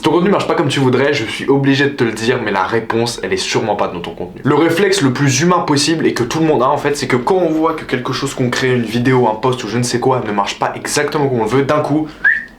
ton contenu marche pas comme tu voudrais, je suis obligé de te le dire, mais la réponse, elle est sûrement pas dans ton contenu. Le réflexe le plus humain possible et que tout le monde a en fait, c'est que quand on voit que quelque chose qu'on crée, une vidéo, un post ou je ne sais quoi, ne marche pas exactement comme on le veut, d'un coup,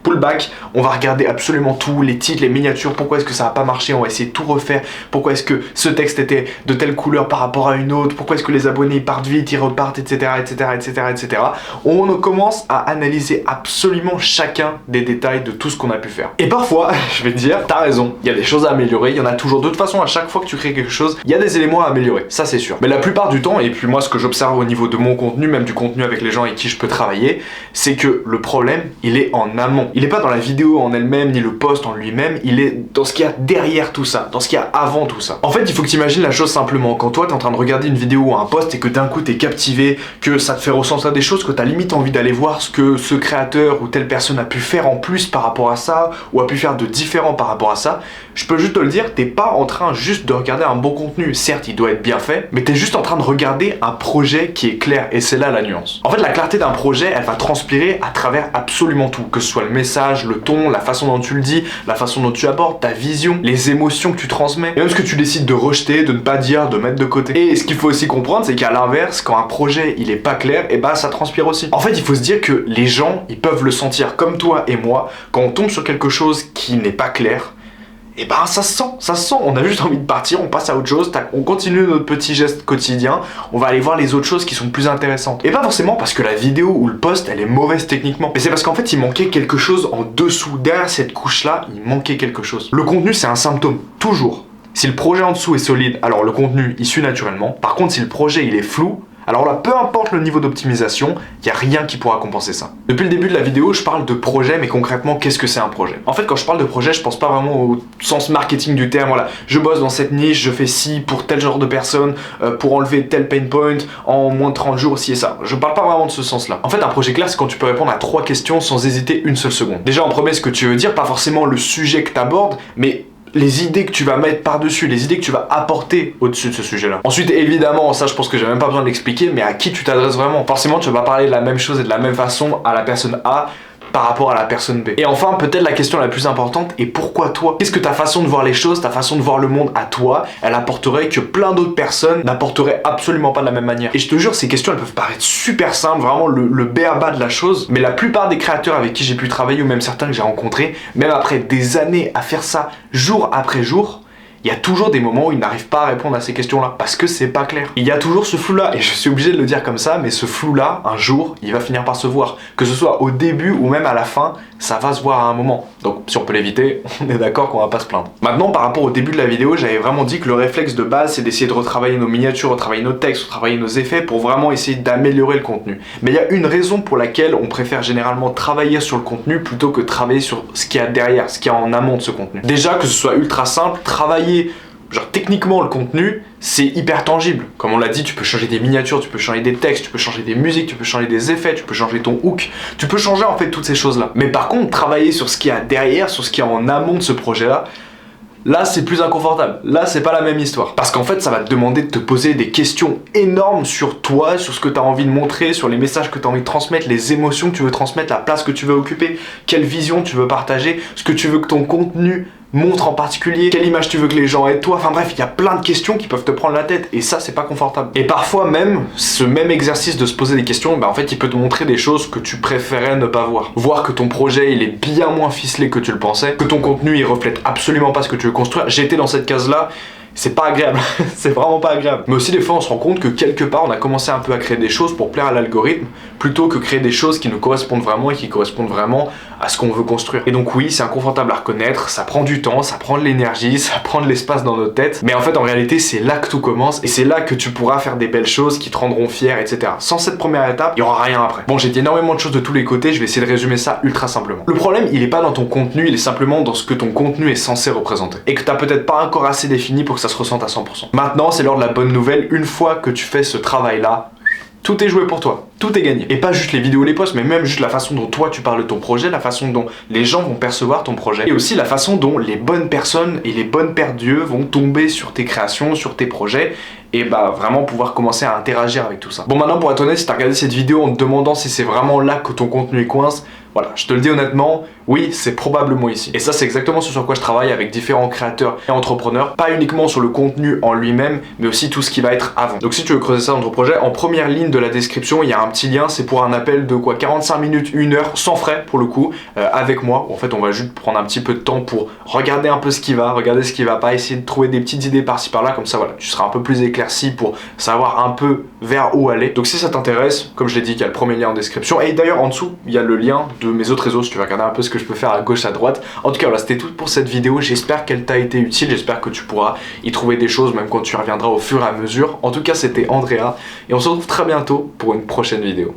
pullback, on va regarder absolument tout, les titres, les miniatures, pourquoi est-ce que ça n'a pas marché, on va essayer de tout refaire, pourquoi est-ce que ce texte était de telle couleur par rapport à une autre, pourquoi est-ce que les abonnés ils partent vite, ils repartent, etc., etc., etc., etc. On commence à analyser absolument chacun des détails de tout ce qu'on a pu faire. Et parfois, je vais te dire, t'as raison, il y a des choses à améliorer, il y en a toujours. De toute façon, à chaque fois que tu crées quelque chose, il y a des éléments à améliorer, ça c'est sûr. Mais la plupart du temps, et puis moi ce que j'observe au niveau de mon contenu, même du contenu avec les gens avec qui je peux travailler, c'est que le problème, il est en amont. Il est pas dans la vidéo en elle-même, ni le post en lui-même, il est dans ce qu'il y a derrière tout ça, dans ce qu'il y a avant tout ça. En fait, il faut que tu imagines la chose simplement. Quand toi, t'es en train de regarder une vidéo ou un post et que d'un coup, t'es captivé, que ça te fait ressentir des choses, que t'as limite envie d'aller voir ce que ce créateur ou telle personne a pu faire en plus par rapport à ça, ou a pu faire de différent par rapport à ça, je peux juste te le dire, t'es pas en train juste de regarder un bon contenu. Certes, il doit être bien fait, mais t'es juste en train de regarder un projet qui est clair, et c'est là la nuance. En fait, la clarté d'un projet, elle va transpirer à travers absolument tout, que ce soit le message, le ton, la façon dont tu le dis, la façon dont tu abordes, ta vision, les émotions que tu transmets, et même ce que tu décides de rejeter, de ne pas dire, de mettre de côté. Et ce qu'il faut aussi comprendre, c'est qu'à l'inverse, quand un projet il est pas clair, et bah ça transpire aussi. En fait, il faut se dire que les gens, ils peuvent le sentir comme toi et moi, quand on tombe sur quelque chose qui n'est pas clair, et ben ça se sent, on a juste envie de partir, on passe à autre chose, on continue notre petit geste quotidien, on va aller voir les autres choses qui sont plus intéressantes. Et pas forcément parce que la vidéo ou le post elle est mauvaise techniquement, mais c'est parce qu'en fait il manquait quelque chose en dessous, derrière cette couche là, il manquait quelque chose. Le contenu c'est un symptôme, toujours. Si le projet en dessous est solide, alors le contenu il suit naturellement. Par contre si le projet il est flou, alors là, peu importe le niveau d'optimisation, il n'y a rien qui pourra compenser ça. Depuis le début de la vidéo, je parle de projet, mais concrètement, qu'est-ce que c'est un projet? En fait, quand je parle de projet, je pense pas vraiment au sens marketing du terme, voilà, je bosse dans cette niche, je fais ci pour tel genre de personne, pour enlever tel pain point en moins de 30 jours, ci et ça. Je parle pas vraiment de ce sens-là. En fait, un projet clair, c'est quand tu peux répondre à 3 questions sans hésiter une seule seconde. Déjà, en premier, ce que tu veux dire, pas forcément le sujet que tu abordes, mais les idées que tu vas mettre par-dessus, les idées que tu vas apporter au-dessus de ce sujet-là. Ensuite, évidemment, ça je pense que j'ai même pas besoin de l'expliquer, mais à qui tu t'adresses vraiment. Forcément, tu vas pas parler de la même chose et de la même façon à la personne A par rapport à la personne B. Et enfin, peut-être la question la plus importante est pourquoi toi? Qu'est-ce que ta façon de voir les choses, ta façon de voir le monde à toi, elle apporterait que plein d'autres personnes n'apporteraient absolument pas de la même manière? Et je te jure, ces questions, elles peuvent paraître super simples, vraiment le b.a.-ba de la chose, mais la plupart des créateurs avec qui j'ai pu travailler, ou même certains que j'ai rencontrés, même après des années à faire ça jour après jour, il y a toujours des moments où ils n'arrivent pas à répondre à ces questions-là, parce que c'est pas clair. Il y a toujours ce flou-là, et je suis obligé de le dire comme ça, mais ce flou-là, un jour, il va finir par se voir. Que ce soit au début ou même à la fin, ça va se voir à un moment. Donc si on peut l'éviter, on est d'accord qu'on va pas se plaindre. Maintenant, par rapport au début de la vidéo, j'avais vraiment dit que le réflexe de base, c'est d'essayer de retravailler nos miniatures, retravailler nos textes, retravailler nos effets pour vraiment essayer d'améliorer le contenu. Mais il y a une raison pour laquelle on préfère généralement travailler sur le contenu plutôt que travailler sur ce qu'il y a derrière, ce qu'il y a en amont de ce contenu. Déjà, que ce soit ultra simple, travailler genre techniquement le contenu c'est hyper tangible. Comme on l'a dit, tu peux changer des miniatures, tu peux changer des textes, tu peux changer des musiques, tu peux changer des effets, tu peux changer ton hook, tu peux changer en fait toutes ces choses là. Mais par contre, travailler sur ce qu'il y a derrière, sur ce qu'il y a en amont de ce projet là, là c'est plus inconfortable, là c'est pas la même histoire. Parce qu'en fait ça va te demander de te poser des questions énormes sur toi, sur ce que tu as envie de montrer, sur les messages que tu as envie de transmettre, les émotions que tu veux transmettre, la place que tu veux occuper, quelle vision tu veux partager, ce que tu veux que ton contenu montre en particulier, quelle image tu veux que les gens aient de toi, enfin bref, il y a plein de questions qui peuvent te prendre la tête et ça c'est pas confortable. Et parfois même, ce même exercice de se poser des questions, en fait il peut te montrer des choses que tu préférais ne pas voir. Voir que ton projet il est bien moins ficelé que tu le pensais, que ton contenu il reflète absolument pas ce que tu veux construire. J'ai été dans cette case là, c'est pas agréable, c'est vraiment pas agréable. Mais aussi des fois on se rend compte que quelque part on a commencé un peu à créer des choses pour plaire à l'algorithme plutôt que créer des choses qui nous correspondent vraiment et qui correspondent vraiment à ce qu'on veut construire. Et donc oui, c'est inconfortable à reconnaître, ça prend du temps, ça prend de l'énergie, ça prend de l'espace dans notre tête, mais en fait en réalité c'est là que tout commence et c'est là que tu pourras faire des belles choses qui te rendront fier, etc. Sans cette première étape, il y aura rien après. Bon, j'ai dit énormément de choses de tous les côtés, je vais essayer de résumer ça ultra simplement. Le problème, il est pas dans ton contenu, il est simplement dans ce que ton contenu est censé représenter. Et que t'as peut-être pas encore assez défini pour que ça se ressente à 100%. Maintenant, c'est l'heure de la bonne nouvelle, une fois que tu fais ce travail-là, tout est joué pour toi, tout est gagné. Et pas juste les vidéos, les posts, mais même juste la façon dont toi tu parles de ton projet, la façon dont les gens vont percevoir ton projet, et aussi la façon dont les bonnes personnes et les bonnes paires d'yeux vont tomber sur tes créations, sur tes projets, et bah vraiment pouvoir commencer à interagir avec tout ça. Bon, maintenant pour être honnête, si t'as regardé cette vidéo en te demandant si c'est vraiment là que ton contenu est coince, voilà, je te le dis honnêtement, Oui, c'est probablement ici. Et ça, c'est exactement ce sur quoi je travaille avec différents créateurs et entrepreneurs, pas uniquement sur le contenu en lui-même, mais aussi tout ce qui va être avant. Donc si tu veux creuser ça dans ton projet, en première ligne de la description, il y a un petit lien, c'est pour un appel de quoi 45 minutes, 1 heure, sans frais pour le coup, avec moi. En fait, on va juste prendre un petit peu de temps pour regarder un peu ce qui va, regarder ce qui va pas, essayer de trouver des petites idées par-ci par-là, comme ça voilà, tu seras un peu plus éclairci pour savoir un peu vers où aller. Donc si ça t'intéresse, comme je l'ai dit, il y a le premier lien en description, et d'ailleurs en dessous, il y a le lien de mes autres réseaux, si tu veux regarder un peu ce que je peux faire à gauche, à droite. En tout cas, voilà, c'était tout pour cette vidéo, j'espère qu'elle t'a été utile, j'espère que tu pourras y trouver des choses, même quand tu reviendras au fur et à mesure. En tout cas, c'était Andrea, et on se retrouve très bientôt pour une prochaine vidéo.